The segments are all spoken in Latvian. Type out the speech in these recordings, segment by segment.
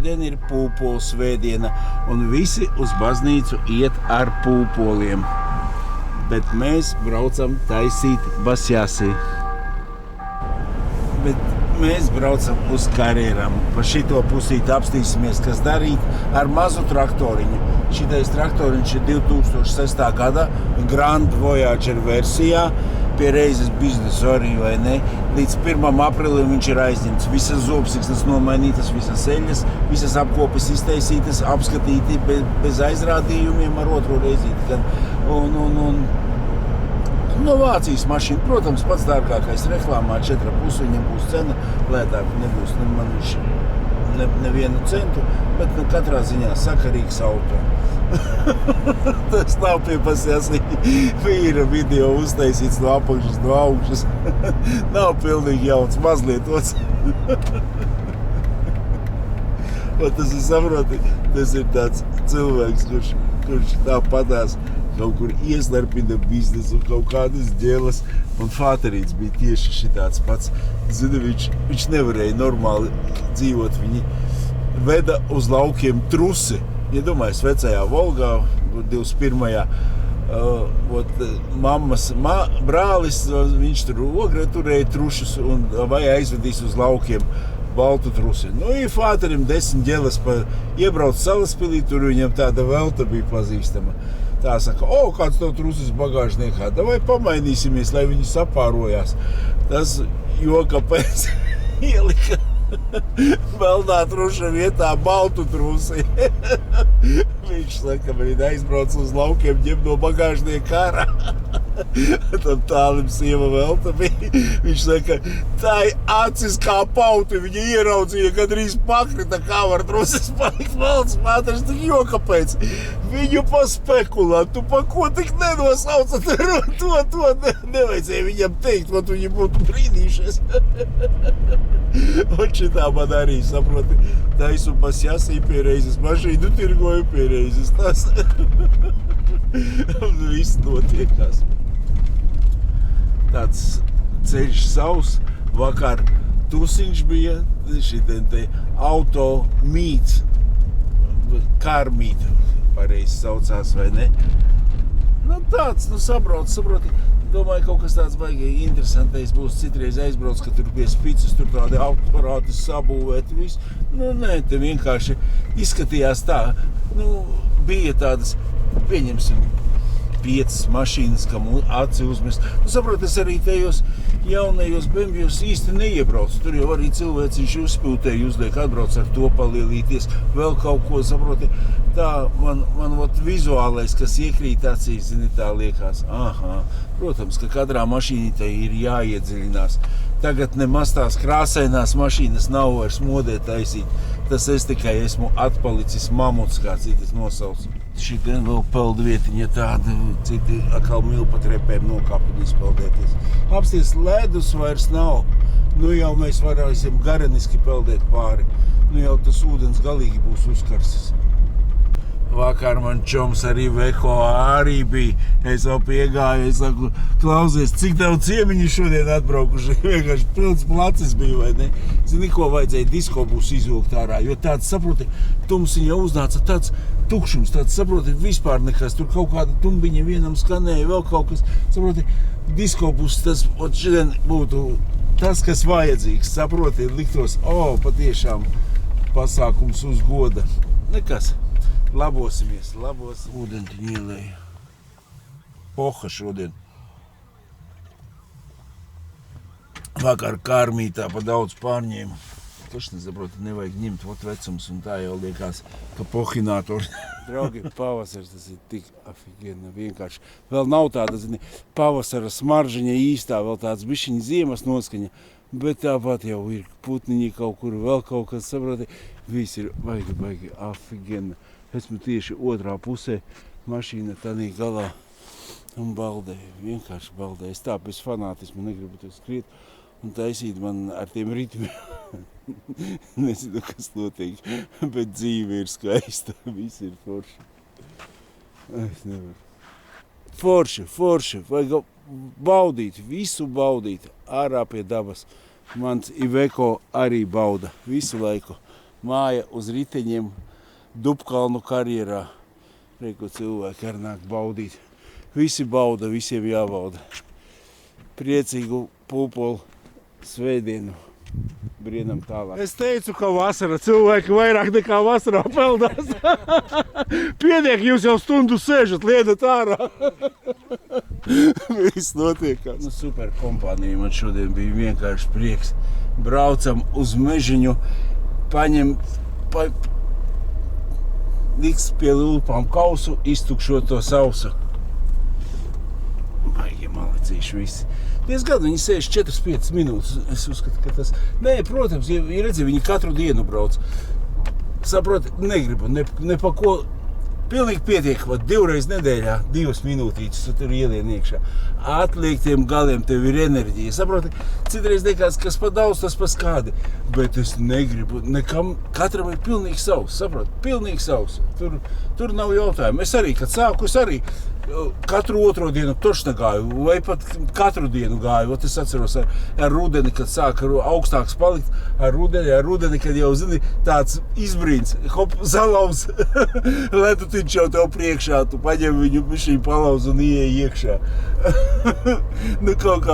šodien ir pūpolu svētdiena, un visi uz baznīcu iet ar pūpoliem. Bet mēs braucam taisīt basjāsī. Bet mēs braucam uz karjeram. Pa šito pusīti apstīsimies, kas darīt ar mazu traktoriņu. Šitais traktoriņš ir 2006. gada Grand Voyager versijā, pie reizes biznesu arī, vai ne? Līdz 1. aprīlim viņš ir aizņemts. Visas zobsiksnas nomainītas, visas eļas, visas apkopes iztaisītas, apskatīti bez aizrādījumiem ar otro reizīti. No Vācijas mašīna, protams, pats dārgākais reklāmā 4,5, viņam būs cena, lētāk nebūs man viņš nevienu centu, bet katrā ziņā sakarīgs auto. Tas nav pie basjāsī vīra video uztaisīts no apakšas, no augšas. Nav pilnīgi jauns, mazlietots. Un tas ir saproti, tas ir tāds cilvēks, kurš tā padās kaut kur ieslarpina biznesu, kaut kādas ģēlas. Un fāterīts bija tieši šitāds pats. Zini, viņš nevarēja normāli dzīvot. Viņi veda uz laukiem trusi. Iedomājies, vecajā Volgā, 21. Mammas brālis, viņš tur ogrē turēja trušus un vai aizvedīs uz laukiem baltu trusi. Nu, ja fāterim 10 ģeles iebrauc Salaspilī, tur viņam tāda velta bija pazīstama. Tā saka, kāds tev trusis bagāžniekā, davai pamainīsimies, lai viņi sapārojās. Tas joka pēc ielika melnā truša vietā baltu trusi. Viņš saka, man aizbrauc uz laukiem, ņem no bagāžnieka ārā. Tam tālim sieva velta bija. Viņš saka, tā acis kā pauti, viņa ieraudzīja, gandrīz pakrita, kā var trusis palikt valsts pāters, tik joka pēc. Viņu paspekulēt, tu pa ko tik nenosauca, to nevajadzēja viņam teikt, ot viņi būtu brīnījušies. Un šitā man arī, saproti, taisu basjāsī pie reizes, mašīnu tirgoju pie reizes, tas viss notiekās. Tāds ceļš savs, vakar tusiņš bija, šitien te auto mīts, kārmīt, pareizi saucās, vai ne? Nu tāds, saproti, domāju, kaut kas tāds baigi interesantais būs, citreiz aizbrauc, ka tur pie spicas, tur tādi aparāti sabūvēti, viss. Nu, nē, te vienkārši izskatījās tā, bija tādas, pieņemsim, 5 mašīnas, kam aci uzmest. Saprot, es arī tajos jaunajos bembjos īsti neiebraucu. Tur jau arī cilvēciņš uzspiltēji uzliek, atbrauc ar to palielīties, vēl kaut ko, saproti. Tā man vizuālais, kas iekrīt acīs, zini, tā liekas, protams, ka katrā mašīnītei ir jāiedziļinās. Tagad nemaz tās krāsainās mašīnas nav vairs modē taisīt. Tas es tikai esmu atpalicis mamuts, kā citas nosauc. Šitien vēl peldvietiņa tāda, citi atkal milpa trepēm nokāp un izpeldēties. Apsties, ledus vairs nav. Nu jau mēs varēsim gareniski peldēt pāri. Nu jau tas ūdens galīgi būs uzkarsis. Vakar man čoms arī Veko arī bija. Es jau piegāju, es saku, klausies, cik tev ciemiņi šodien atbraukuši. Vienkārši pilns placis bija, vai ne? Zini, ko vajadzēja diskobus izvilkt ārā, jo tāds, saproti, tumsiņa uznāca tāds tukšums, tāds, saproti, vispār nekas. Tur kaut kāda tumbiņa vienam skanēja, vēl kaut kas, saproti, diskobus, tas šodien būtu tas, kas vajadzīgs, saproti, liktos, patiešām pasākums uz goda. Nekas. Labosimies, ūdentiņu ielēja. Poha šodien. Vakar kārmītā pa daudz pārņēmu. Taču nesaproti, nevajag ņemt vecums un tā jau liekas, ka pohinātori. Draugi, pavasars tas ir tik afigēna vienkārši. Vēl nav tāda, zini, pavasara smaržaņa īstā, vēl tāds bišķiņa ziemas noskaņa. Bet tāpat jau ir putniņi kaut kur, vēl kaut kas, saproti, viss ir baigi afigēna. Esmu tieši otrā pusē, mašīna tanī galā un baldēju, vienkārši baldēju. Es tā bez fanātismu negribu to skriet un taisīt man ar tiem ritmiem. Nezinu, kas notiek, bet dzīve ir skaista, viss ir forši. Es nevaru. Forši, vajag baudīt, visu baudīt, ārā pie dabas. Mans Iveco arī bauda visu laiku. māja uz riteņiem Dubkalnu karjerā. Reku cilvēki ar nāk baudīt. Visi bauda, visiem jābauda. Priecīgu pūpolu svētdienu. Brienam tālāk. Es teicu, ka vasara cilvēki vairāk nekā vasarā peldās. Pietiek, jūs jau stundu sēžat, liedat ārā. Viss notiekās. Nu, super kompānija, man šodien bija vienkārši prieks. Braucam uz mežiņu, liks pie lūpām kausu, iztukšot to sausu. Baigi malicīši visi. Diezgan viņi sēž 4-5 minūtes. Es uzskatu, ka tas... Nē, protams, ja redzi, viņi katru dienu brauc. Saproti, negribu, ne pa ko... Pilnīgi pietiek, 2 reizes nedēļā, 2 minūtītes tu tur ielien iekšā. Atliek tiem galiem, tev ir enerģija. Saproti, citreiz liekas, kas pa daudz, tas pa skādi. Bet es negribu nekam, katram ir pilnīgi savs, saproti, pilnīgi savs. Tur nav jautājumu. Es arī, kad sāku, es arī katru otro dienu tošna gāju, vai pat katru dienu gāju. Es atceros ar rudeni, kad sāka augstāks palikt, ar rudeni, kad jau, zini, tāds izbrīns, hop, salauz, letutiņš jau tev priekšā, tu paņem viņu bišķiņ palauz un ieej iekšā. Nu, kaut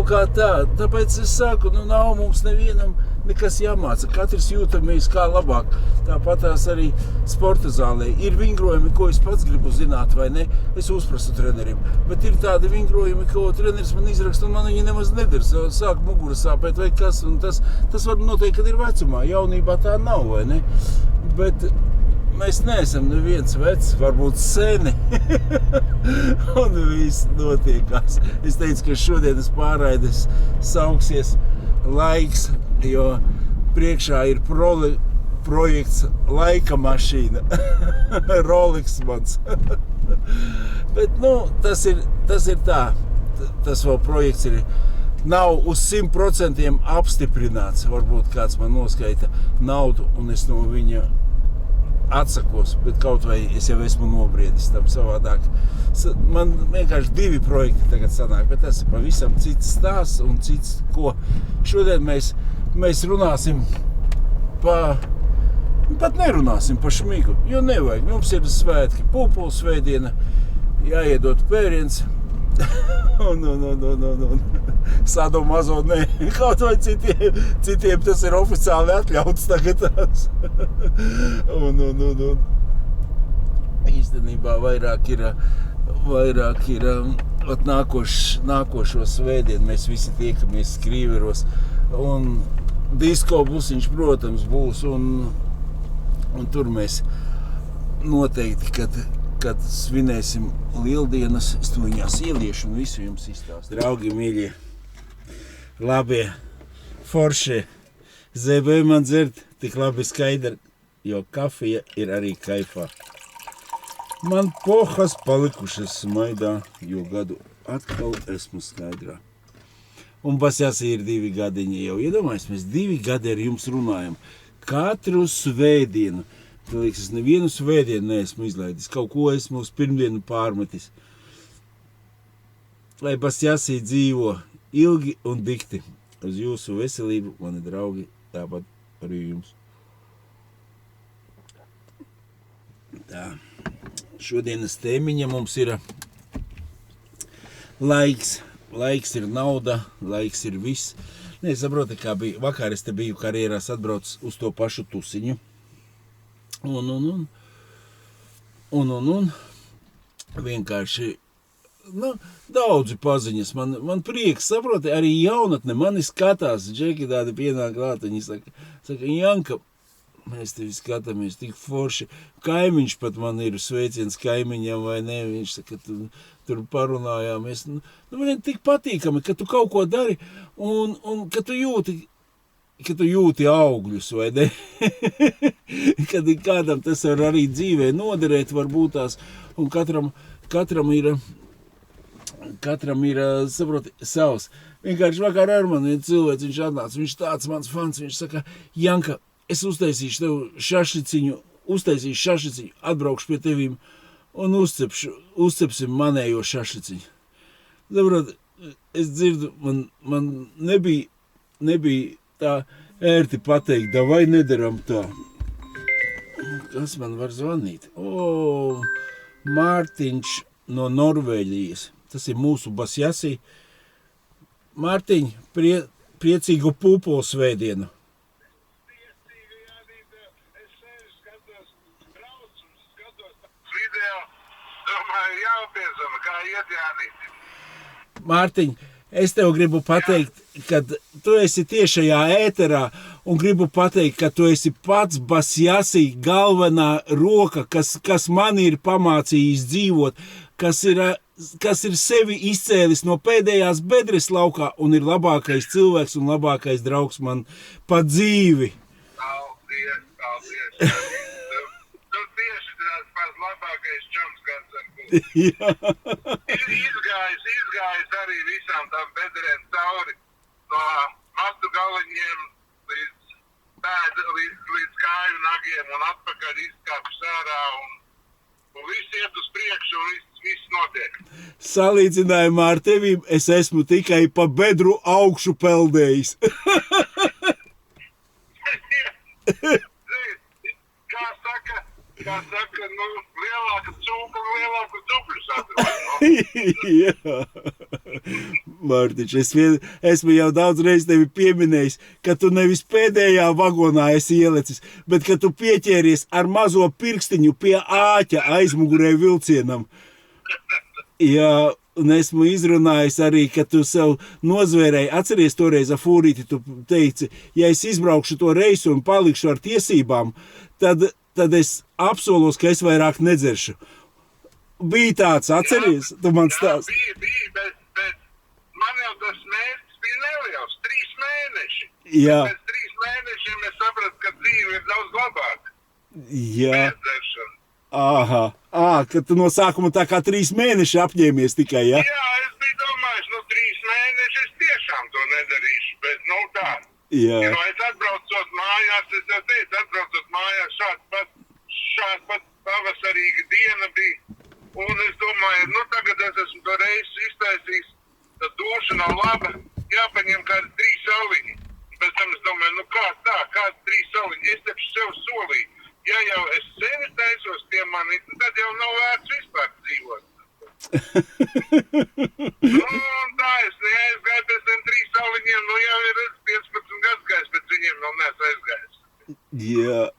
kā tā. Tāpēc es saku, nav mums nevienam nekas jāmāca. Katrs jūtamies kā labāk. Tāpatās arī sporta zālē. Ir vingrojumi, ko es pats gribu zināt, vai ne? Es uzprasu trenerim. Bet ir tādi vingrojumi, ko treneris man izraksta, un man viņi nemaz nedara. Sāk mugura sāpēt vai kas, un tas var noteikti, kad ir vecumā. Jaunībā tā nav, vai ne? Bet mēs neesam neviens vecs, varbūt seni. Un viss notiekās. Es teicu, ka šodienas pārraides sauksies laiks, jo priekšā ir projekts Laika mašīna. Rolex mans. Bet, tas ir tā. Tas vēl projekts nav uz 100% apstiprināts. Varbūt kāds man noskaita naudu, un es no viņa atsakos, bet kaut vai es jau esmu nobriedis tam savādāk. Man vienkārši 2 projekti tagad sanāk, bet tas ir pavisam cits stāsts un cits ko. Šodien mēs runāsim pat nerunāsim pa šmigu, jo nevajag. Mums ir svētki, pūpolu svētdiena, jāiedot pēriens. Un sādo mazo, nē, kaut vai citiem tas ir oficiāli atļauts tagad tās. Un īstenībā vairāk ir nākošo svētdienu mēs visi tiekamies Skrīveros, un disko busiņš, protams, būs, un tur mēs noteikti, kad svinēsim lieldienas, es to viņās ieliešu un visu jums izstāstu. Draugi, mīļie, labie, foršie, ZB man dzert tik labi skaidri, jo kafija ir arī kaifā. Man pohas palikušas smaidā, jo gadu atkal esmu skaidrā. Un Basjasī ir 2 gadiņi jau. Iedomājies, mēs 2 gadi ar jums runājam. Katru svētdienu. Liekas, es nevienu svētdienu neesmu izlaidis. Kaut ko esmu uz pirmdienu pārmetis. Lai Basjasī dzīvo ilgi un dikti. Uz jūsu veselību, mani draugi, tāpat arī jums. Tā. Šodienas tēmiņa mums ir laiks. Laiks ir nauda, laiks ir viss. Nē, saproti, kā bija. Vakar es te biju karjerās atbraucis uz to pašu tusiņu. Un vienkārši, daudzi paziņas, man prieks, saproti, arī jaunatne mani skatās, džeki tādi pienāk klāt, viņi saka, Janka, mēs tevi skatāmies tik forši, kaimiņš pat man ir, sveiciens kaimiņam vai ne, viņš saka, tur parunājāmies, man ir tik patīkami, ka tu kaut ko dari, un ka tu jūti augļus, vai ne? Kad kādam tas var arī dzīvē noderēt, varbūt tās, un katram ir, saproti, savs. Vienkārši vakar ar mani cilvēks, viņš atnāca, viņš tāds mans fans, viņš saka, Janka, es uztaisīšu tev šašliciņu, atbraukšu pie tevīm un uzcepsim manējo šašliciņu. Saproti, es dzirdu, man nebija tā, ērti pateikt, vai nedaram tā. Kas man var zvanīt? Mārtiņš no Norvēģijas. Tas ir mūsu basjasī. Mārtiņ, priecīgu pūpolu svētdienu. Es sevi skatos, braucu un skatos video. Domāju, jāpiezvana, kā iet Jānīti. Mārtiņ, es tev gribu pateikt, ka tu esi tiešajā ēterā un gribu pateikt, ka tu esi pats basjasī galvenā roka, kas man ir pamācījis dzīvot, kas ir sevi izcēlis no pēdējās bedres laukā un ir labākais cilvēks un labākais draugs man pa dzīvi. Paldies. Tu tieši tāds pats labākais čoms, kāds var būt. Jā. Izgājis arī visām tām bedrēm cauri no matu galiņiem līdz kāju nagiem un atpakaļ izkāpis ārā un viss iet uz priekšu un viss notiek. Salīdzinājumā ar tevīm es esmu tikai pa bedru augšu peldējis. Kā saka, lielāka cūka un lielāku dubļus atrod. Jā. Mārtiņš, es esmu jau daudz reiz tevi pieminējis, ka tu nevis pēdējā vagonā esi ielicis, bet ka tu pieķēries ar mazo pirkstiņu pie āķa aizmugurē vilcienam. Jā, un esmu izrunājis arī, ka tu sev nozvērēji, atceries toreiz ar Fūrīti, tu teici, ja es izbraukšu to reisu un palikšu ar tiesībām, tad es apsolos, ka es vairāk nedzeršu. Bija tāds, atceries? Tu man stāsti. Bija, bet man jau tas mērķis bija neliels, 3 mēneši. Jā. Pēc 3 mēnešiem es sapratu, ka dzīve ir daudz labāka. Jā. Aha. Ka tu no sākuma tā kā 3 mēneši apņēmies tikai, ja? Jā, es biju domājis, 3 mēneši es tiešām to nedarīšu, bet tā. Jā. Jo es atbraucot mājās, es jau teicu, atbraucot mājās, šāds pat pavasarīga diena bija. Un es domāju, tagad es esmu to reizi iztaisījis, tad duša nav laba, jāpaņem kādi 3 sauliņi. Pēc tam es domāju, kādi 3 sauliņi, es taču sev solīju. Ja jau es sevi taisos pie mani, tad jau nav vērts vispār dzīvot. Un tā es neaizgāju pēc tiem 3 sauliņiem, jau ir 15 gadus gājis, bet viņiem vēl neesmu aizgājis. Jā.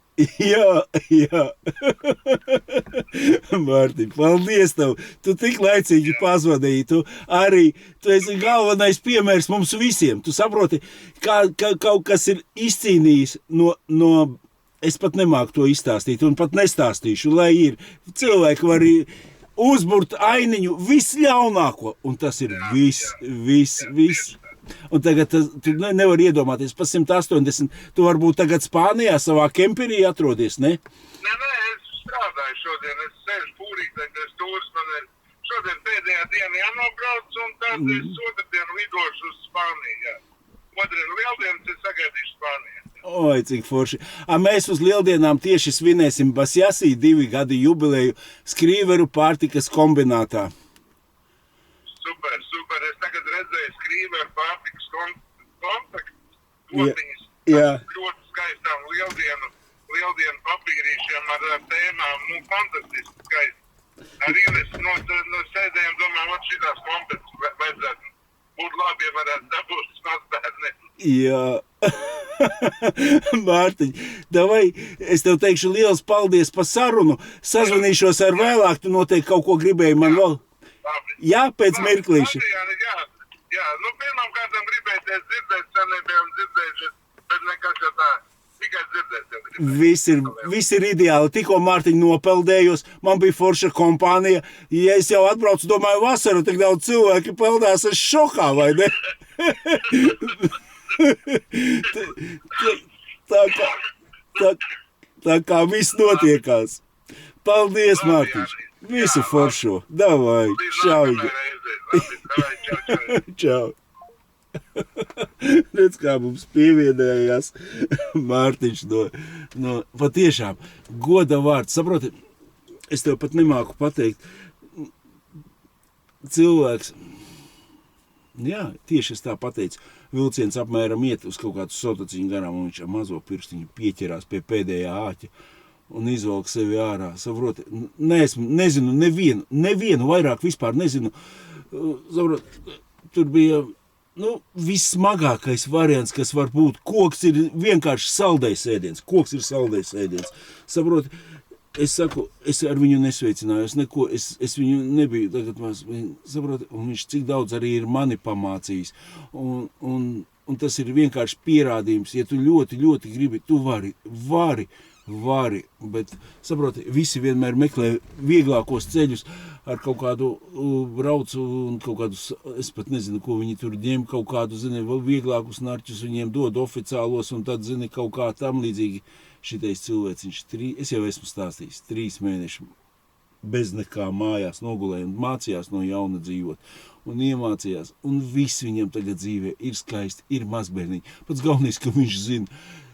Mārtiņ, paldies tev. Tu tik laicīgi pazvanīji. Tu esi galvenais piemērs mums visiem. Tu saproti, kā kaut kas ir izcīnījis no es pat nemāku to izstāstīt un pat nestāstīšu, lai ir cilvēki var uzburt ainiņu visļaunāko, un tas ir viss. Un tagad tu nevar iedomāties, pa 180, tu varbūt tagad Spānijā savā kemperī atrodies, ne? Nē, es strādāju šodien, es sēžu Fūrītē, tas tūris man ir šodien pēdējā diena jānobrauc, un tad es otrdien lidošu uz Spāniju, jā. Otrdien lieldienas es sagaidīšu Spānijā. Oi, cik forši. Mēs uz lieldienām tieši svinēsim Basjasī 2 gadi jubileju Skrīveru pārtikas kombinātā. Super. Es tagad redzēju Skrīveru pārtikas kontaktiņas. Ļoti skaistām lieldienu papīrīšiem ar tēmām. Fantastiski skaisti. Arī es no sēdējiem domāju, šitās kompetences vajadzētu būt labi, ja varētu dabūt mazbērni. Jā. Mārtiņ, es tev teikšu liels paldies par sarunu. Sazvanīšos ar vēlāk, tu noteikti kaut ko gribēji man vēl. Jā, pēc mirklīša. Jā, pirmām kārtām gribēties dzirdēt, sanībiem dzirdējušies, bet nekas jau tā, tikai dzirdēt. Viss ir ideāli. Tikko Mārtiņ nopeldējos, man bija forša kompānija. Ja es jau atbraucu, domāju, vasaru, tik daudz cilvēki peldās, es šokā, vai ne? Tā kā viss notiekās. Paldies, Mārtiņš. Visu foršo. Davai, čau. Čau. Redz, kā mums pievienējās Mārtiņš no patiešām goda vārds. Saproti, es tev pat nemāku pateikt. Cilvēks Jā, tieši es tā pateicu. Vilciens apmēram iet uz kaut kādu sotaciņu garām, un viņš ar mazo pirkstiņu pieķerās pie pēdējā āķa un izvelk sevi ārā. Saproti, nezinu, nevienu vairāk vispār nezinu. Saproti, tur bija, vissmagākais variants, kas var būt. Koks ir vienkārši saldējs ēdiens. Saproti, es saku, es ar viņu nesveicinājos neko, es viņu nebiju tagad saproti, un viņš cik daudz arī ir mani pamācījis. Un tas ir vienkārši pierādījums, ja tu ļoti, ļoti gribi, tu vari, bet, saproti, visi vienmēr meklē vieglākos ceļus ar kaut kādu braucu un kaut kādus, es pat nezinu, ko viņi tur ņem, kaut kādu, vēl vieglākus narķus viņiem dod oficiālos, un tad, kaut kā tam līdzīgi. Šitais cilvēciņš, es jau esmu stāstījis, 3 mēneši bez nekā mājās nogulēja un mācījās no jauna dzīvot. Un iemācījās, un viss viņam tagad dzīvē ir skaisti, ir mazbērniņi. Pats galvenais, ka viņš zina,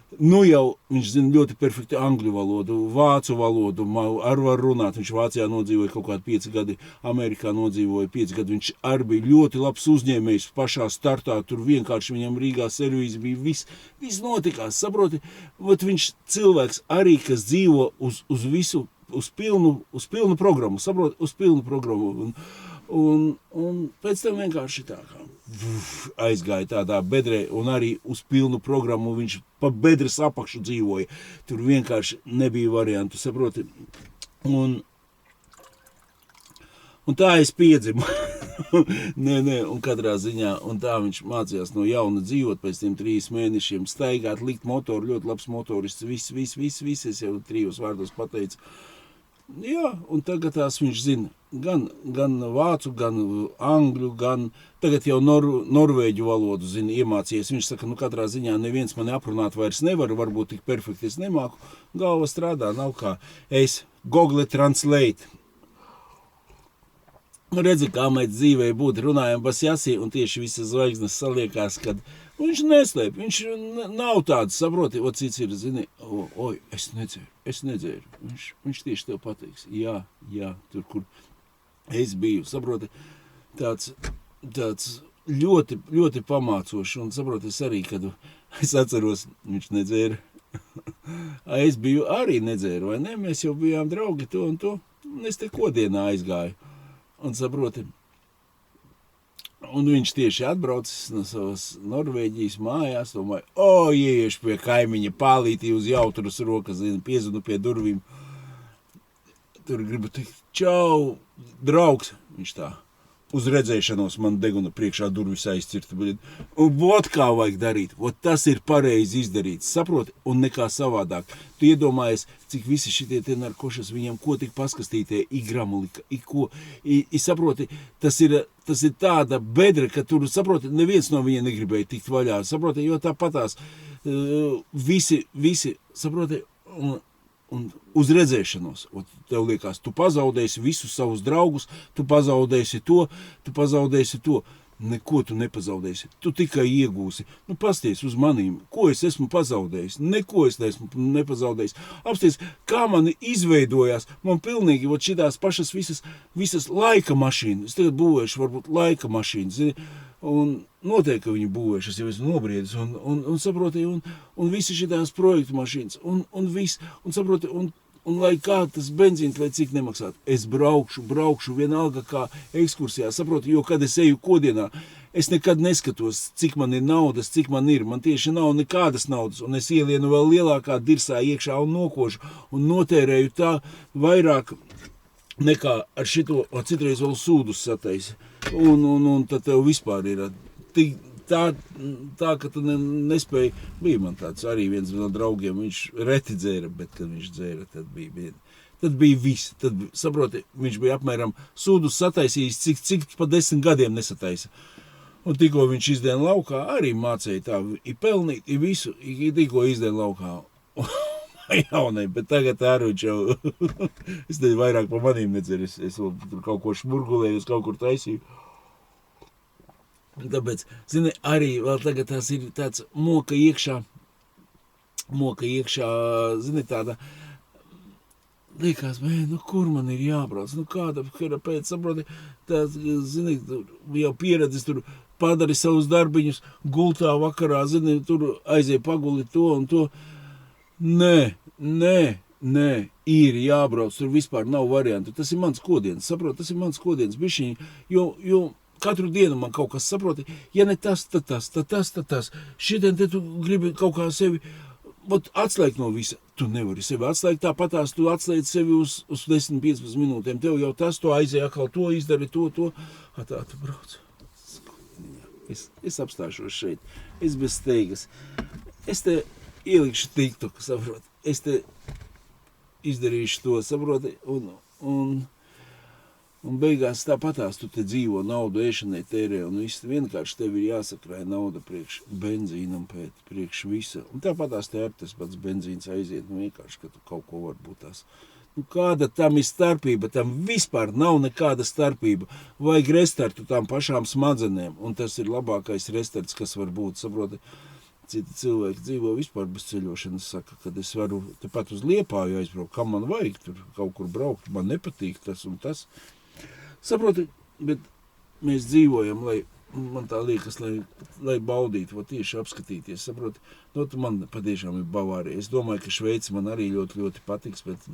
viņš zina ļoti perfekti angļu valodu, vācu valodu, var runāt. Viņš Vācijā nodzīvoja kaut kādi 5 gadi, Amerikā nodzīvoja 5 gadi. Viņš arī bija ļoti labs uzņēmējs pašā startā. Tur vienkārši viņam Rīgā servīzi bija, viss notikās. Saproti, viņš cilvēks arī, kas dzīvo uz pilnu programmu. Saproti, uz pilnu programmu. Un pēc tam vienkārši tā kā aizgāja tādā bedrē un arī uz pilnu programmu viņš pa bedres apakšu dzīvoja. Tur vienkārši nebija variantu, saproti. Un tā es piedzimu. Un katrā ziņā, un tā viņš mācījās no jauna dzīvot pēc tiem 3 mēnešiem, staigāt, likt motoru, ļoti labs motorists, viss, es jau 3 vārdos pateicu. Jā, un tagad tās viņš zina gan vācu, gan angļu, gan tagad jau norvēģu valodu zina, iemācījies. Viņš saka, katrā ziņā neviens mani aprunāt vairs nevar, varbūt tik perfekti es nemāku. Galva strādā, nav kā es Google Translate. Redzi, kā mēs dzīvē būt, runājam basjasī, un tieši visas zvaigznes saliekās, kad viņš neslēp, viņš nav tāds, saproti, cits ir, es nedzēru, viņš tieši tev pateiks, jā, tur, kur es biju, saproti, tāds ļoti, ļoti pamācoši, un saproti, es arī, kad es atceros, viņš nedzēra, es biju arī nedzēru, vai ne, mēs jau bijām draugi to un to, un es te kodienā aizgāju, un saproti, un viņš tieši atbraucis no savas Norvēģijas mājās, domāju, ieiešu pie kaimiņa pālītī uz jauturas rokas, piezvanu pie durvīm. Tur gribu teikt, čau, draugs, viņš tā, uz redzēšanos man deguna priekšā durvis aizcirta. Un kā vajag darīt, tas ir pareizi izdarīts, saproti, un nekā savādāk. Tu iedomājies, cik visi šitie te narkošas viņam ko tik paskastītie, gramulika, ko, saproti, tas ir tāda bedra, ka tur, saproti, neviens no viņa negribēja tikt vaļā, saproti, jo tāpatās visi, saproti, un uz redzēšanos. Tev liekas, tu pazaudēsi visus savus draugus, tu pazaudēsi to. Neko tu nepazaudēsi. Tu tikai iegūsi. Pasties uz manīm, ko es esmu pazaudējis. Neko es neesmu nepazaudējis. Apsties, kā man izveidojās. Man pilnīgi šitās pašas visas laika mašīnas. Es tagad būvēšu varbūt laika mašīnas. Un noteikti, ka viņi būvēšu, es jau esmu nobriedis, un saproti, un visi šitās projektu mašīnas, un viss, un saproti, un lai kā tas benzīns, lai cik nemaksātu, es braukšu vienalga kā ekskursijā, saproti, jo kad es eju kodienā, es nekad neskatos, cik man ir naudas, cik man ir, man tieši nav nekādas naudas, un es ielienu vēl lielākā dirsā iekšā un nokošu, un notērēju tā vairāk nekā ar šito, citreiz vēl sūdus sataisi. Un tad tev vispār ir tā, ka tu nespēji. Bija man tāds arī viens no draugiem, viņš reti dzēra, bet kad viņš dzēra, tad bija viss. Tad, saproti, viņš bija apmēram sūdus sataisījis, cik pa 10 gadiem nesataisa. Un tikko viņš izdien laukā, arī mācēja tā, pelnīt, visu, tikko izdien laukā. Jaunai, bet tagad arī viņš jau, es te vairāk pa manīm nedzeru, es vēl tur kaut ko šmurgulēju, kaut kur taisīju. Tāpēc, zini, arī vēl tagad tās ir tāds moka iekšā, zini, tāda, liekas, kur man ir jābrauc, kāda pēc, saproti, tāds, zini, jau pieredzes tur padari savus darbiņus, gultā vakarā, zini, tur aiziet paguli to un to. Nē, ir jābrauc, tur vispār nav variantu. Tas ir mans kodiens, saprot, tas ir mans kodiens, bišķiņi, jo katru dienu man kaut kas saproti, ja ne tas, tad tas. Šitien te tu gribi kaut kā sevi atslēgt no visa. Tu nevari sevi atslēgt, tāpatās tu atslēdz sevi uz 10-15 minūtēm. Tev jau tas, to aizēj atkal, to izdari, to. Tā tu brauc. Es apstāšos šeit. Es bez steigas. Es te ielikšu TikToku, saproti. Es te izdarīšu to, saproti, un beigās tāpatās tu te dzīvo, naudu ēšanai tērē, un viss vienkārši tev ir jāsakrāja nauda priekš benzīnam priekš visa. Un tāpatās te ar tas pats benzīns aiziet, vienkārši, ka tu kaut ko var būt tās. Kāda tam ir starpība? Tam vispār nav nekāda starpība. Vajag restartu tām pašām smadzenēm, un tas ir labākais restarts, kas var būt, saproti. Citi cilvēki dzīvo vispār bez ceļošanas, saka, kad es varu tepat uz Liepāju aizbraukt, kam man vajag tur kaut kur braukt, man nepatīk tas un tas. Saproti, bet mēs dzīvojam, lai, man tā liekas, lai baudītu, tieši apskatīties, saproti. Man patiešām ir Bavārija. Es domāju, ka Šveici man arī ļoti, ļoti patiks, bet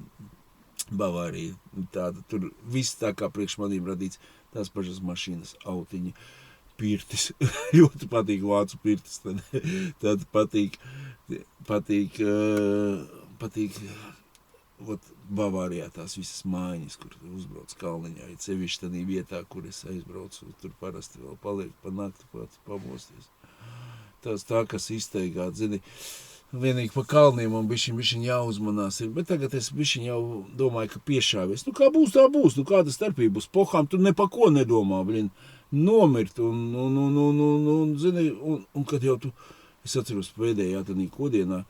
Bavārija tāda, tur viss tā kā priekš manīm radīts, tās pašas mašīnas, autiņi, pirtis, ļoti patīk vācu pirtis, tad patīk Bavārijā tās visas mājiņas, kur uzbrauc kalniņā, ja sevišķi tādī vietā, kur es aizbraucu, tur parasti vēl paliek pa nakti pamosties. Tās tā, kas izteigāt, zini, vienīgi pa kalniem man bišķiņ jāuzmanās ir, bet tagad es bišķiņ jau domāju, ka piešāvies. Kā būs, tā būs, kāda starpība uz pohām, tu ne pa ko nedomā, nomirt, un zini, un kad jau tu, es atceros pēdējā tādī kodienā,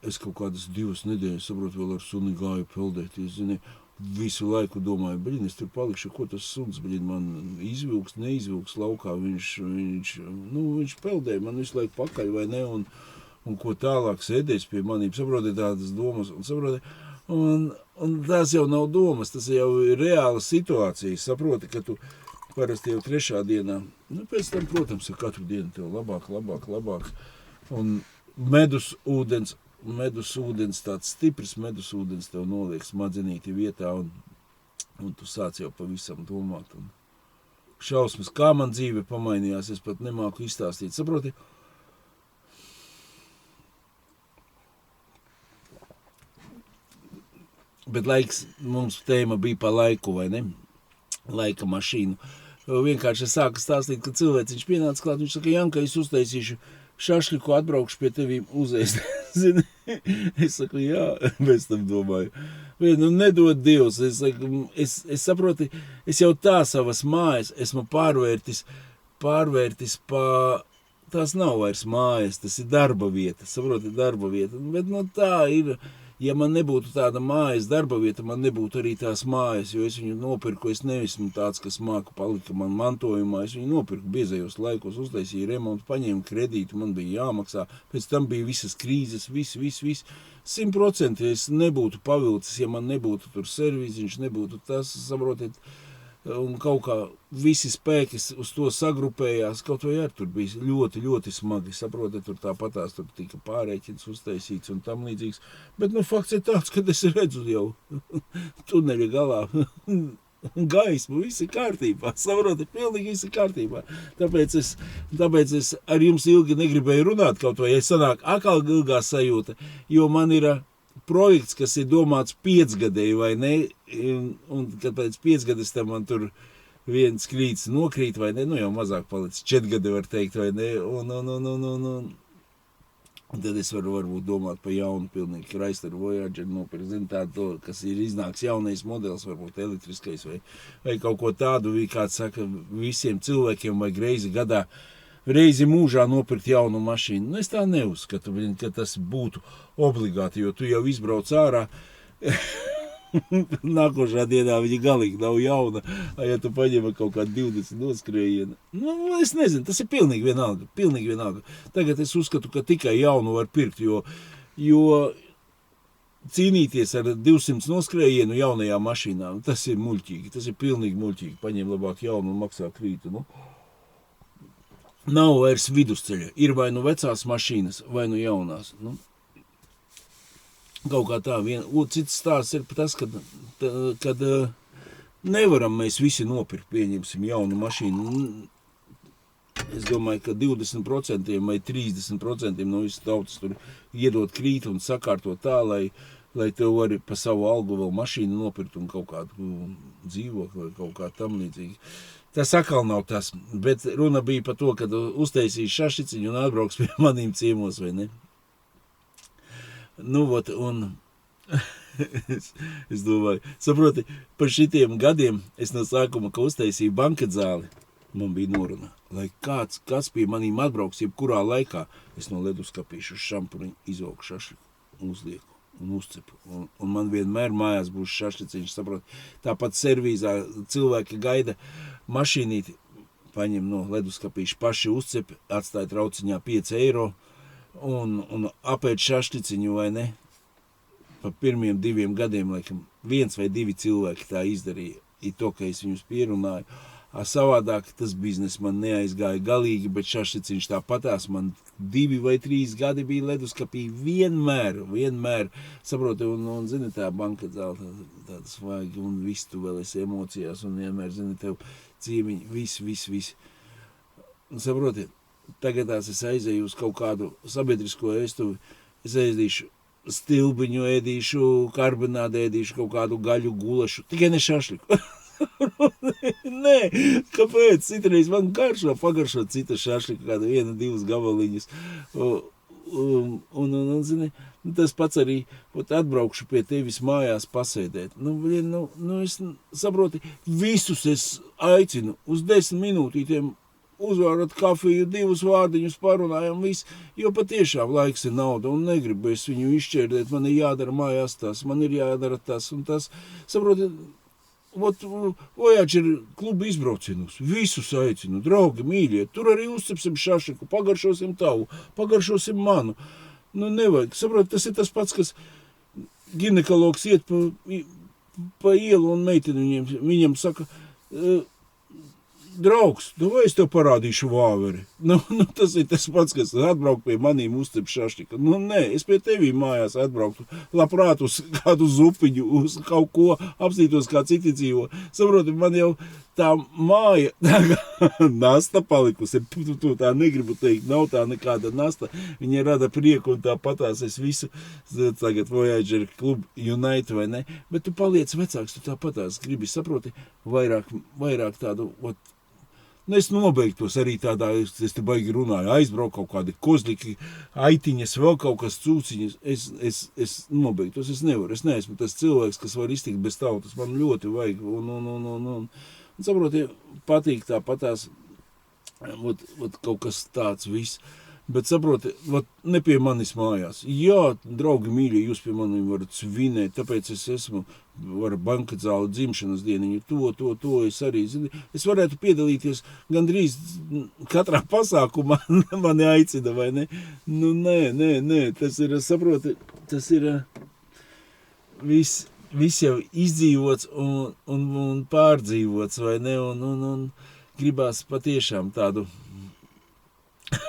es kaut kādas 2 nedēļas, saprotu, vēl ar suni gāju peldēties, zini, visu laiku domāju, es tur palikšu, ko tas suns, man izvilks, neizvilks laukā, viņš peldēja man visu laiku pakaļ, vai ne, un ko tālāk sēdēs pie manīm, saproti, tādas domas, un tās jau nav domas, tas jau ir reāla situācija, saproti, ka tu parasti jau 3. dienā, pēc tam, protams, katru dienu tev labāk, un medus ūdens, tāds stiprs medus ūdens tev noliek smadzenīti vietā, un tu sāc jau pavisam domāt, un šausmas, kā man dzīve pamainījās, es pat nemāku izstāstīt, saproti? Bet laiks, mums tēma bija pa laiku, vai ne? Laika mašīnu. Vienkārši es sāku stāstīt, ka cilvēciņš pienāca klāt, viņš saka, Janka, es uztaisīšu šašliku, atbraukšu pie tevīm uzēst. Zini? Es saku, jā, bez tam domāju. Nedod Dievs, es saku, es saproti, es jau tā savas mājas esmu pārvērtis tās nav vairs mājas, tas ir darba vieta, saproti, darba vieta. Bet tā ir. Ja man nebūtu tāda mājas darba vieta, man nebūtu arī tās mājas, jo es viņu nopirku, es neesmu tāds, kas māku palika man mantojumā, es viņu nopirku biezajos laikos, uztaisīju remontu, paņēmu kredītu, man bija jāmaksā, pēc tam bija visas krīzes, viss. 100% es nebūtu pavilcis, ja man nebūtu tur serviziņš, nebūtu tas, saprotiet, un kaut kā visi spēki uz to sagrupējās, kaut vai tur bija ļoti, ļoti smagi, saprotiet, tur tāpatās tur tika pārēķins uztaisīts un tam līdzīgs, bet fakts ir tāds, ka es redzu jau tuneļa galā gaismu, viss ir kārtībā, saprotiet, pilnīgi viss ir kārtībā, tāpēc es ar jums ilgi negribēju runāt, kaut vai, ja sanāk atkal ilgā sajūta, jo man ir projekts, kas ir domāts 5-gadēji, vai ne, un kad pēc 5 gadus tam man tur viens krīts nokrīt, vai ne, jau mazāk palicis, 4 gadi var teikt, vai ne, un tad es varu varbūt domāt par jaunu pilnīgi Chrysler Voyager, tādu, kas ir iznāks jaunais modelis, varbūt elektriskais, vai kaut ko tādu, kāds saka, visiem cilvēkiem vajag reizi mūžā nopirkt jaunu mašīnu. Es tā neuzskatu, ka tas būtu obligāti, jo tu jau izbrauc ārā, nākošā dienā viņa galīgi nav jauna, ja tu paņem kaut kādu 20 noskrējienu. Es nezinu, tas ir pilnīgi vienalga. Tagad es uzskatu, ka tikai jaunu var pirkt, jo cīnīties ar 200 noskrējienu jaunajā mašīnā, tas ir muļķīgi, tas ir pilnīgi muļķīgi. Paņem labāk jaunu un maksā krītu, nav vairs vidusceļa. Ir vai nu vecās mašīnas, vai nu jaunās. Nu, kaut kā tā. Cits stāsts ir tas, kad nevaram mēs visi nopirkt, pieņemsim jaunu mašīnu. Es domāju, ka 20% vai 30% no visas tautas tur iedot krīt un sakārtot tā, lai tev vari pa savu algu vēl mašīnu nopirkt un kaut kādu dzīvokli vai kaut kā tam līdzīgi. Tas atkal nav tas, bet runa bija par to, kad uztaisīs šašiciņu un atbrauks pie manīm ciemos, vai ne? Nu, vot, un es domāju, saproti, par šitiem gadiem es no sākuma, ka uztaisīju bankedzāli, man bija noruna, lai kas pie manīm atbrauks, jebkurā laikā, es no leduskapīšu šampuriņu izaugu šašliku, uzlieku un uzcepu. Un man vienmēr mājās būs šašliciņš, saproti. Tāpat servīzā cilvēki gaida mašīnīti, paņem no leduskapīšu, paši uzcepi, atstāja trauciņā 5 eiro un apēd šašliciņu, vai ne? Pa pirmiem 2 gadiem, laikam, 1 vai 2 cilvēki tā izdarīja. Ir to, ka es viņus pierunāju. Savādāk tas biznes man neaizgāja galīgi, bet šašliciņš tāpatās man 2 vai 3 gadi bija leduskapī vienmēr, saproti, un zini, tā bankadzāle tādas vajag, un viss tu vēl esi emocijās, un vienmēr, zini, tev ciemiņi, viss. Un saproti, tagad es aizēju uz kaut kādu sabiedrisko ēstuvi, es aizdīšu stilbiņu, ēdīšu, karbonādu ēdīšu, kaut kādu gaļu gulašu, tikai ne šašliku. Nē, kāpēc? Citreiz man pagaršo cita šašlika, kāda 1-2 gabaliņas. Un zini, tas pats arī, atbraukšu pie tevis mājās pasēdēt. Es saproti, visus es aicinu uz 10 minūtītiem uzvārat kafiju, 2 vārdiņus parunājam, viss, jo patiešām laiks ir nauda un negribu es viņu izšķērdēt, man ir jādara mājās tas, man ir jādara tas un tas, saproti, Vojaģi ir kluba izbraucienus, visus aicinu, draugi, mīļie, tur arī uzcepsim šašiku, pagaršosim tavu, pagaršosim manu. Nevajag, saprot, tas ir tas pats, kas ginekologs iet pa ielu un meiteni viņam saka, draugs, vai es tev parādīšu vāveri? Tas ir tas pats, kas atbraukt pie manīm uzcep šaštika. Nē, es pie tevī mājās atbrauktu, labprāt uz kādu zupiņu, uz kaut ko, apstītos kā citi dzīvo. Saproti, man jau tā māja, tā nasta palikusi, tā negribu teikt, nav tā nekāda nasta, viņa rada prieku un tāpatās es visu, tagad Voyager Club Unite vai ne, bet tu paliec vecāks, tu tāpatās gribi, saproti, vairāk tādu, es nobeigtos arī tādā, es te baigi runāju, aizbraukt kaut kādi kozliki, aitiņas, vēl kaut kas cūciņas, es nobeigtos, es nevaru, es neesmu tas cilvēks, kas var iztikt bez tautas, man ļoti vajag, un saproti, patīk tāpatās, kaut kas tāds viss, bet saproti, ne pie manis mājās. Jā, draugi mīļie, jūs pie maniem varat svinēt, tāpēc es esmu bankadzāli dzimšanas dieniņu, to es arī, zini, es varētu piedalīties gandrīz katrā pasākumā, mani aicina, vai ne? Nē, tas ir, saproti, tas ir viss jau izdzīvots un pārdzīvots, vai ne, un gribās patiešām tādu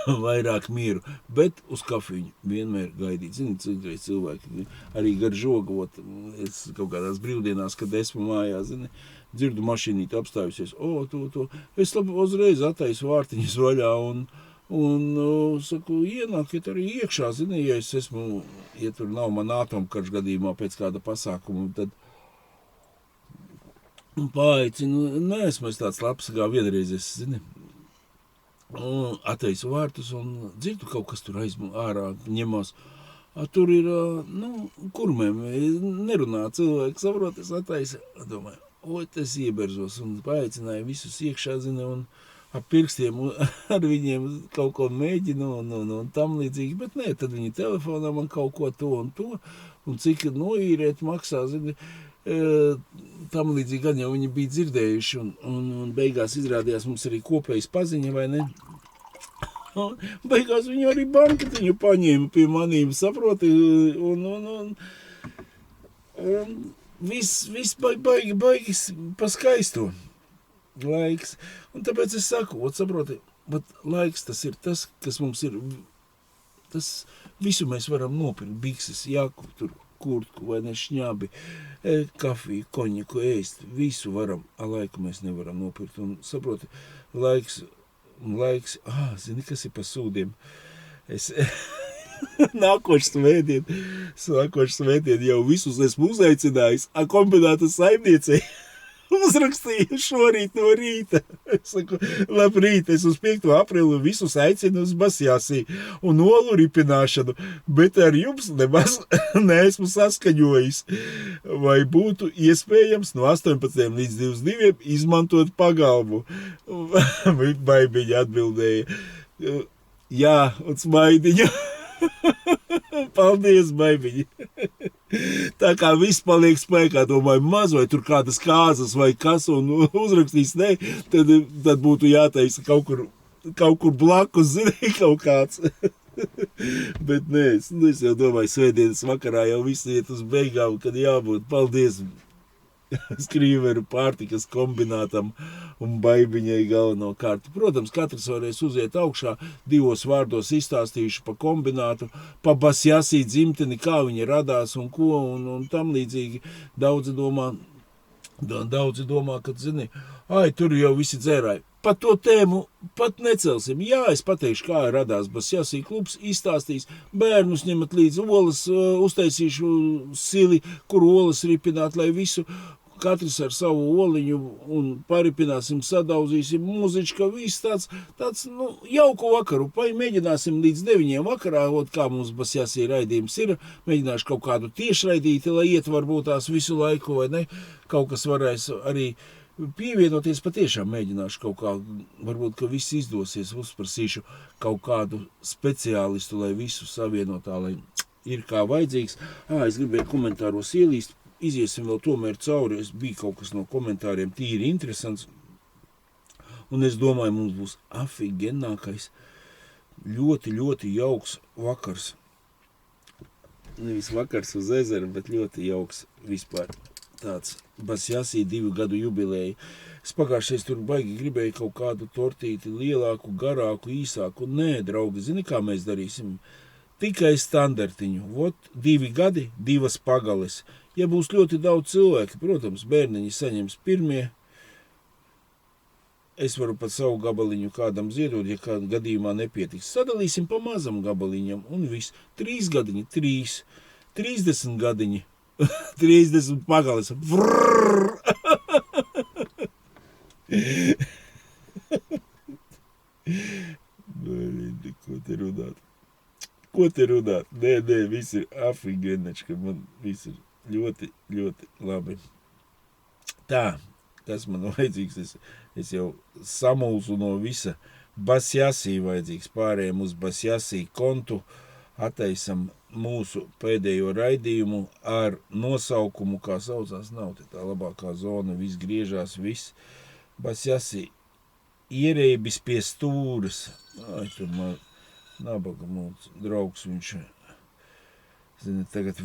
vairāk mieru, bet uz kafiju vienmēr gaidīt. Zini, citreiz cilvēki arī gar žogu, es kaut kādās brīvdienās, kad esmu mājās, zini, dzirdu mašīnīti apstājusies, to. Es uzreiz attaisu vārtiņas vaļā un saku, ienākiet arī iekšā, zini, ja es esmu, ja tur nav man atomkarš gadījumā pēc kāda pasākuma, tad paaicinu, neesmu es tāds labs, kā vienreiz es, zini, attaisu vārtus un dzirdu kaut kas tur ārā ņemās. Tur ir, kurmēm, nerunā cilvēki, saprot, es attaisu, domāju, tas ieberzos un paaicināju visus iekšā, zini, un ap pirkstiem ar viņiem kaut ko mēģinu un tam līdzīgi, bet nē, tad viņi telefonā man kaut ko to, un cik noīrēt maksā, zini, tam līdzīgi gan jau viņi bija dzirdējuši, un beigās izrādījās mums arī kopējas paziņa, vai ne? Beigās viņi arī banketiņu paņēma pie manīm, saproti, un viss baigi pa skaisto laiks. Un tāpēc es saku, saproti, bet laiks tas ir tas, kas mums ir, tas visu mēs varam nopirkt, bikses, jaku, tur, kurtku vai ne šņābi, kafiju, koņiku, ēst, visu varam, a laiku mēs nevaram nopirkt, un saproti, laiks, zini, kas ir pa sūdiem, nākošais svētdien jau visus esmu uzaicinājis, a kombināta saimniecei uzrakstīju šorīt no rīta. Es saku, labrīt, es uz 5. aprīli visus aicinu uz basjāsī un olu ripināšanu, bet ar jums nemaz neesmu saskaņojis. Vai būtu iespējams no 18 līdz 22 izmantot pagalmu? Baibiņa atbildēja, jā, un smaidiņa. Paldies, baibiņi. Tā kā viss paliek spēkā, domāju, maz vai tur kādas kāzas vai kas, un uzrakstīs ne, tad būtu jātaisa kaut kur blakus, zini, kaut kāds. Bet nē, es jau domāju, svētdienas vakarā jau viss iet uz beigām, kad jābūt. Paldies Skrīveru pārtikas kombinātam un baibiņai galvenokārt. Protams, katrs varēs uziet augšā, 2 vārdos izstāstījuši pa kombinātu, pa basjāsī dzimteni, kā viņa radās un ko, un tam līdzīgi daudzi domā, kad, zini, tur jau visi dzērāji. Par to tēmu pat necelsim. Jā, es pateikšu, kā radās basjāsī klubs, izstāstīs, bērnus ņemat līdz olas, uztaisīšu sili, kur olas ripināt, lai visu, katrs ar savu oliņu un paripināsim, sadauzīsim mūzička, viss tāds jauku vakaru. Mēģināsim līdz 9 vakarā, kā mums basjāsī raidījums ir, mēģināšu kaut kādu tiešraidīti, lai iet varbūt tās visu laiku, vai ne, kaut kas varēs arī pievienoties, patiešām mēģināšu kaut kā, varbūt, ka viss izdosies, uzprasīšu kaut kādu speciālistu, lai visu savienotā, lai ir kā vajadzīgs. Es gribēju komentāros ielīst, iziesim vēl tomēr cauri, es biju kaut kas no komentāriem tīri interesants, un es domāju, mums būs afigenākais, ļoti, ļoti jauks vakars. Nevis vakars uz ezera, bet ļoti jauks vispār. Tāds basjāsī 2 gadu jubilēja. Es pagājušais tur baigi gribēju kaut kādu tortīti lielāku, garāku, īsāku. Nē, draugi, zini, kā mēs darīsim? Tikai standartiņu. 2 gadi, 2 pagales. Ja būs ļoti daudz cilvēki, protams, bērniņi saņems pirmie. Es varu pat savu gabaliņu kādam ziedot, ja kādā gadījumā nepietiks. Sadalīsim pa mazam gabaliņam un viss. 3 gadiņi, 3. 30 gadiņi. 30 pagales. Ko te runāt? Nē, viss ir afigenačka, man viss ir ļoti, ļoti labi. Tā, tas man vajadzīgs, es jau samulsu no visa. Basjāsī vajadzīgs, pārējiem uz basjāsī kontu, attaisam mūsu pēdējo raidījumu ar nosaukumu, kā saucās, nav te tā labākā zona, viss griežās, viss. Basjāsī ierēbis pie stūras. Tur man nabaga mūs draugs, viņš, zini, tagad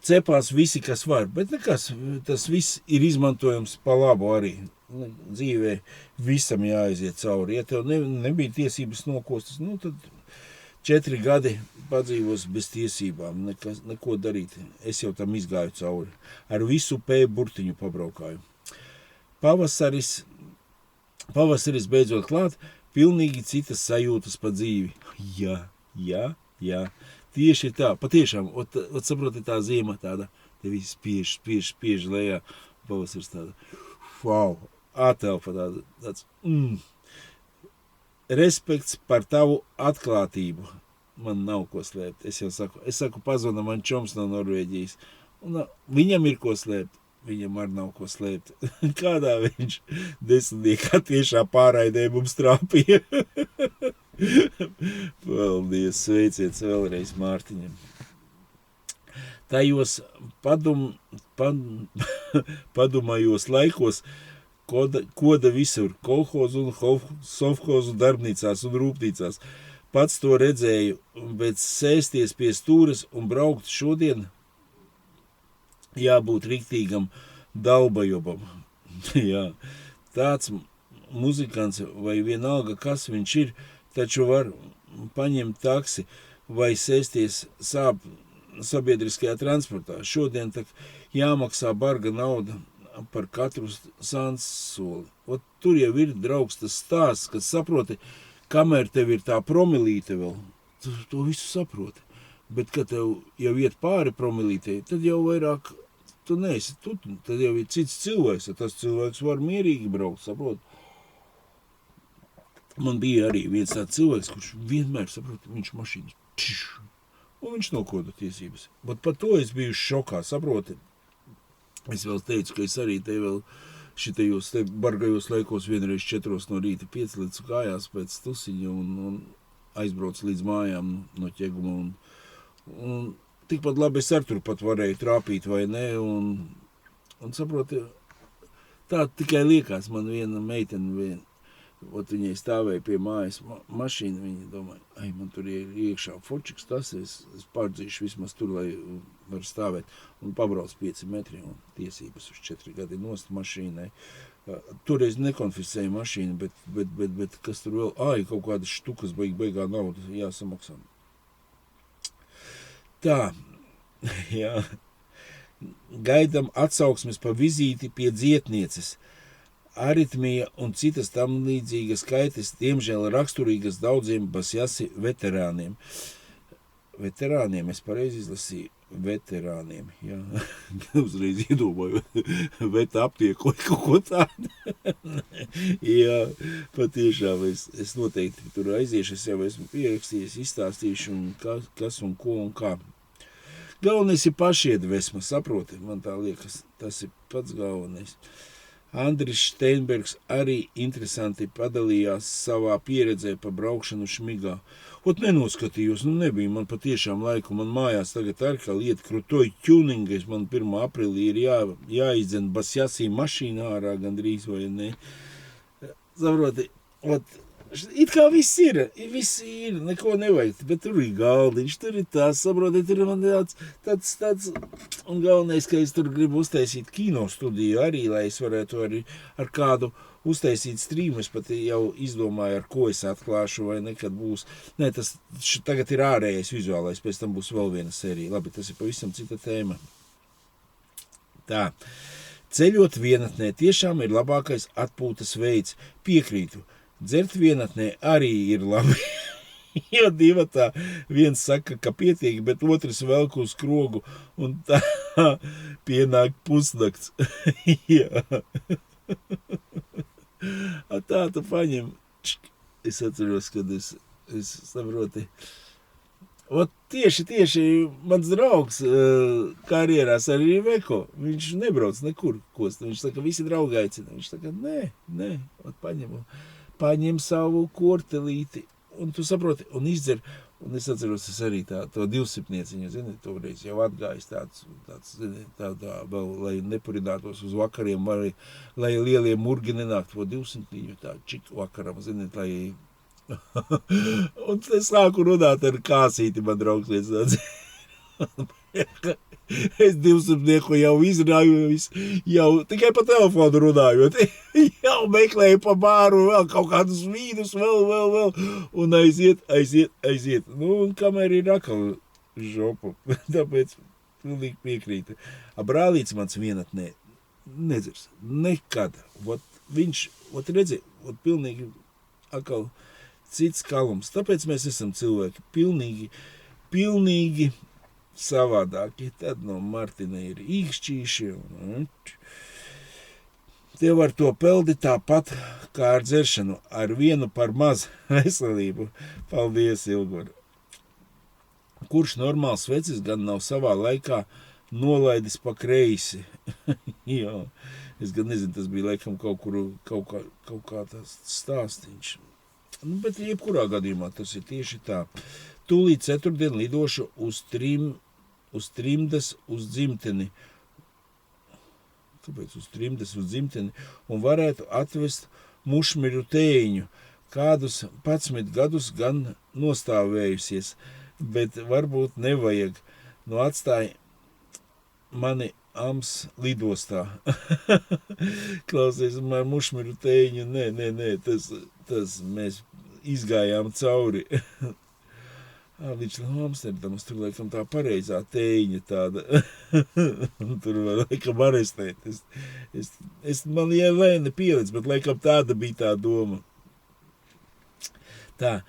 cepās visi, kas var, bet nekas, tas viss ir izmantojams pa labu arī. Dzīvē visam jāaiziet cauri. Ja tev nebija tiesības nokostas, tad 4 gadi padzīvos bez tiesībām, neko darīt. Es jau tam izgāju cauri. Ar visu P burtiņu pabraukāju. Pavasaris beidzot klāt, pilnīgi citas sajūtas pa dzīvi. Jā. Tieši tā, patiešām, saproti, tā ziema tāda, tevi spiež lejā, pavasaris tāda, atelpa tāds, Respekts par tavu atklātību. Man nav ko slēpt. Es saku, pazvana man čoms no Norvēģijas. Un viņam ir ko slēpt. Viņam arī nav ko slēpt. Kādā viņš 10. tiešā pārraidē mums trāpīja. Paldies, sveiciens vēlreiz Mārtiņam. Tajos padumajos laikos koda visur, kolhozu un sovhozu darbnīcās un rūpnīcās. Pats to redzēju, bet sēsties pie stūres un braukt šodien jābūt riktīgam dalbajobam. Jā, tāds muzikants vai vienalga, kas viņš ir, taču var paņemt taksi vai sēsties sabiedriskajā transportā. Šodien tak jāmaksā barga nauda par katru sansoli. Tur jau ir, draugs, tas stāsts, kad saproti, kamēr tev ir tā promilīte vēl, tu to visu saproti. Bet, kad tev jau iet pāri promilītei, tad jau vairāk tu neesi, tad jau ir cits cilvēks, ja tas cilvēks var mierīgi braukt, saproti. Man bija arī viens tāds cilvēks, kurš vienmēr, saproti, viņš mašīnas, un viņš nokoda tiesības. Bet par to es biju šokā, saproti. Es vēl teicu, ka es arī te vēl šitajos te bargajos laikos vienreiz 4 no rīta 5 līdz kājās pēc tusiņa un aizbraucu līdz mājām no Ķeguma un tikpat labi es ar tur pat varēju trāpīt vai ne un saproti, tā tikai liekas man viena meitene, viņai stāvēja pie mājas mašīna, viņa domāja, man tur ir iekšā fočiks, tas es pārdzīšu vismaz tur, lai var stāvēt, un pabrauc 5 metri un tiesības uz 4 gadi nost mašīnai. Toreiz nekonfiscēja mašīnu, bet kas tur vēl, kaut kādas štukas beigā naudu jāsamaksā. Tā, jā, gaidam atsauksmes pa vizīti pie dzietnieces. Aritmija un citas tam līdzīgas kaitas, diemžēl raksturīgas daudziem basjasi veterāniem. Veterāniem, es pareizi izlasīju, veterāniem, jā, uzreiz iedomāju, veta aptieku vai kaut ko tādu. Jā, patiešām, es noteikti tur aiziešu, es jau esmu pierakstījis, izstāstīšu, kas un ko un kā. Galvenais ir pašiedvesma, saproti, man tā liekas, tas ir pats galvenais. Andris Steinbergs arī interesanti padalījās savā pieredzē pa braukšanu Šmigā. Nenoskatījos, nebija man patiešām laiku, man mājās tagad arī kā lieta krutoja ķūninga, man 1. aprīlī ir jāizdzen basjasī mašīna ārā gandrīz vai ne. Saproti, it kā viss ir, neko nevajag, bet tur ir galdiņš, tur ir tās, saproti, tur ir man tāds, un galvenais, ka es tur gribu uztaisīt kino studiju arī, lai es varētu arī ar kādu uztaisīt streamu, es pat jau izdomāju, ar ko es atklāšu, vai nekad būs, tas tagad ir ārējais vizuālais, pēc tam būs vēl viena sērija, labi, tas ir pavisam cita tēma. Tā, ceļot vienatnē tiešām ir labākais atpūtas veids, piekrītu. Dzert vienatnē arī ir labi, jo divatā viens saka, ka pietiek, bet otrs velk uz krogu un tā pienāk pusnakts. Jā. Tā tu paņem. Es atceros, kad es saproti. Tieši mans draugs karjerās arī Veko, viņš nebrauc nekur kost. Viņš saka, visi draugi aicina. Viņš saka, nē, paņem savu kortelīti, un tu saproti, un izdzer, un es atceros, es arī to 200-nieciņu, zini, toreiz jau atgājis tāds, tādā vēl, lai nepurinātos uz vakariem, lai lielie murgi nenākt, 200-niņu tā čik vakaram, zini, lai... Un es sāku runāt ar kāsīti, man draugs viens tāds. Es 200-nieku jau izrāju, jau tikai pa telefonu runājot, jau meklēju pa bāru vēl kaut kādus vīnus, vēl, un aiziet. Un kamēr ir akal žopu, tāpēc pilnīgi piekrītu. Brālīts mans vienatnē nedzers, nekad. Viņš, redzi, pilnīgi akal cits kalums. Tāpēc mēs esam cilvēki pilnīgi savādāki. Tad no Martina ir īkšķīši. Tev ar to peldi tāpat kā ar dzeršanu, ar vienu par maz veselību. Paldies, Ilgur. Kurš normāls vecis gan nav savā laikā nolaidis pa kreisi? Jā, es gan nezinu, tas bija laikam kaut kā tas stāstiņš. Bet jebkurā gadījumā tas ir tieši tā. Tūlīt ceturtdien lidošu uz trimdas uz dzimteni. Kāpēc uz trimdas uz dzimteni? Un varētu atvest mušmiru tēņu. Kādus 11 gadus gan nostāvējusies, bet varbūt nevajag. Atstāja mani Ams lidostā. Klausies, man mušmiru teiņu, nē, tas mēs izgājām cauri. Līdz Amsterdamas, tur laikam tā pareizā teiņa tāda. Tur var laikam arestēt. Man jau vai nepielic, bet laikam tāda bija tā doma. Tā,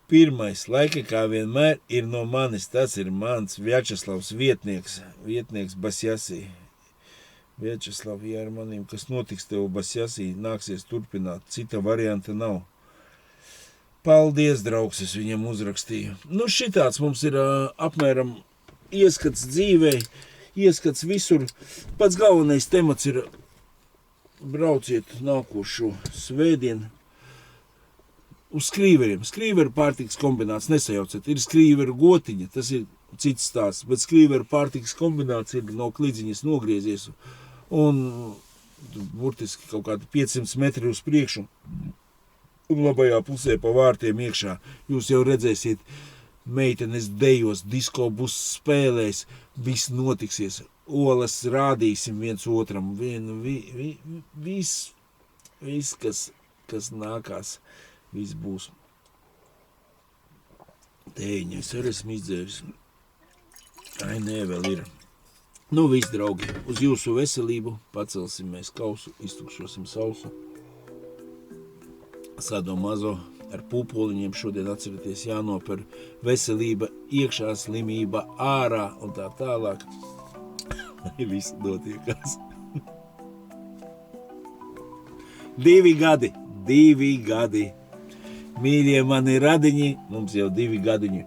pirmais, laika kā vienmēr, ir no manis. Tas ir mans Vjačeslavs vietnieks Basjasī. Vjačeslav, ja ar manīm, kas notiks tev Basjasī, nāksies turpināt. Cita varianta nav. Paldies, draugs, es viņam uzrakstīju. Nu, šitāds mums ir apmēram ieskats dzīvē, ieskats visur. Pats galvenais temats ir brauciet nākošo svētdienu uz skrīveriem. Skrīveru pārtikas kombināts, nesajauciet, ir skrīveru gotiņa, tas ir cits stāsts, bet skrīveru pārtikas kombināts ir no klidziņas nogriezies un burtiski kaut kādi 500 metri uz priekšu. Un labajā pusē pa vārtiem iekšā jūs jau redzēsiet meitenes dejos, disko bus spēlēs, viss notiksies, olas rādīsim viens otram, viss, kas nākās, viss būs. Tēņa, es arī esmu izdzēris. Ai, nē, vēl ir. Nu, viss, draugi, uz jūsu veselību, pacelsim mēs kausu, iztukšosim sausu. Sado mazo ar pūpoliņiem šodien atcerieties jānoper veselība, iekšā slimība, ārā un tā tālāk. Lai visi notiekās. 2 gadi. Mīļie mani radiņi, mums jau 2 gadiņi.